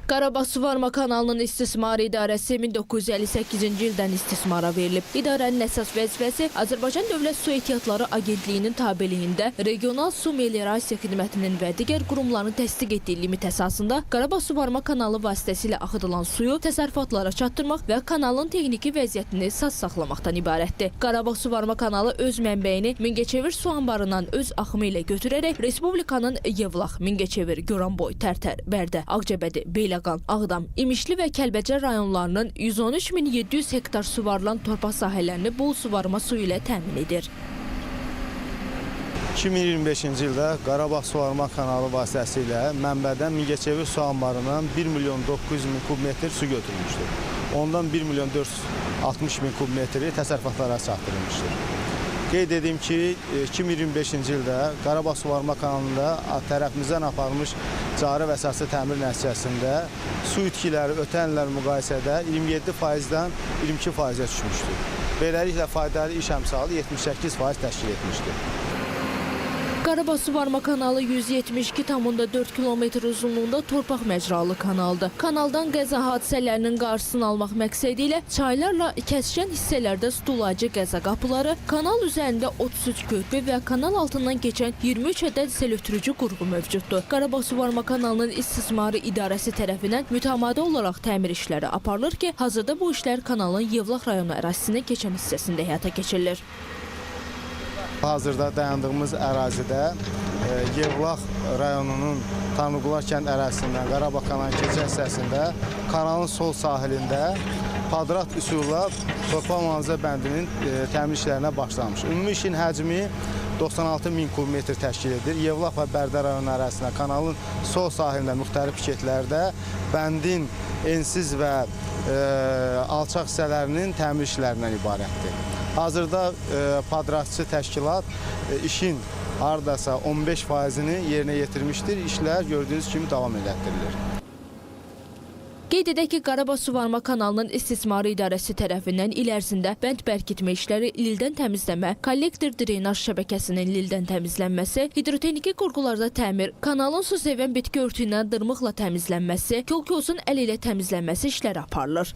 Qarabağ Suvarma kanalının istismar idarəsi 1958-ci ildən istismara verilib. İdarənin əsas vəzifəsi Azərbaycan Dövlət Su Ehtiyatları Agentliyinin tabeliyində regional su meliorasiya xidmətinin və digər qurumların təsdiq etdiyi limit əsasında Qarabağ Suvarma kanalı vasitəsilə axıdılan suyu təsərrüfatlara çatdırmaq və kanalın texniki vəziyyətini sağ saxlamaqdan ibarətdir. Qarabağ Suvarma kanalı öz mənbəyini Mingəçevir su anbarından öz axımı ilə götürərək Respublikanın Yevlax, Mingəçevir, Goranboy, Tərtər, Bərdə, Ağcabədi, Beyləqan, Ağdam, İmişli və Kəlbəcər rayonlarının 113.700 hektar suvarılan torpaq sahələrini bol suvarma suyu ilə təmin edir. 2025-ci ildə Qarabağ Suvarma kanalı vasitəsilə mənbədən Mingəçevir su anbarından 1.900.000 kub metr su götürülmüşdür. Ondan 1.460.000 kub metri təsərrüfatlara çatdırılmışdır. Qeyd edim ki, 2025-ci ildə Qarabağ Suvarma kanalında tərəfimizdən aparılmış cari və əsaslı təmir nəticəsində su itkiləri ötən illər müqayisədə 27%-dən 22%-ə düşmüşdür. Beləliklə faydalı iş əmsalı 78% təşkil etmişdir. Qarabağ Suvarma kanalı 172,4 kilometr uzunluğunda torpaq məcralı kanaldır. Kanaldan qəza hadisələrinin qarşısını almaq məqsədi ilə çaylarla kəsişən hissələrdə sulayıcı qəza qapıları, kanal üzərində 33 körpü və kanal altından keçən 23 ədəd sel ötürücü qurğu mövcuddur. Qarabağ Suvarma kanalının istismarı idarəsi tərəfindən mütəmadi olaraq təmir işləri aparılır ki, hazırda bu işlər kanalın Yevlax rayonu ərazisində keçən hissəsində həyata keçirilir. Hazırda dayandığımız ərazidə Yevlax rayonunun Tanrıqullar kənd ərazisindən Qarabağ kanalının keçən hissəsində kanalın sol sahilində kvadrat üsulla torpaq mühafizə bəndinin təmir işlərinə başlanmış. Ümumi işin həcmi 96.000 kub metr təşkil edir. Yevlax və Bərdə rayonu ərazisində kanalın sol sahilində müxtəlif piketlərdə bəndin ensiz və alçaq hissələrinin təmir işlərindən ibarətdir. Hazırda padratçı təşkilat işin hardasa 15%-ni yerinə yetirmişdir. İşlər gördüyünüz kimi davam elətdirilir. Qeyd edək ki, Qarabağ Suvarma kanalının istismarı idarəsi tərəfindən il ərzində bənd bərkitmə işləri, lildən təmizləmə, kollektor drenaj şəbəkəsinin lildən təmizlənməsi, hidrotexniki qurğularda təmir, kanalın su sevən bitki örtüyündən dırmıqla təmizlənməsi, kol-kozun əl ilə təmizlənməsi işləri aparılır.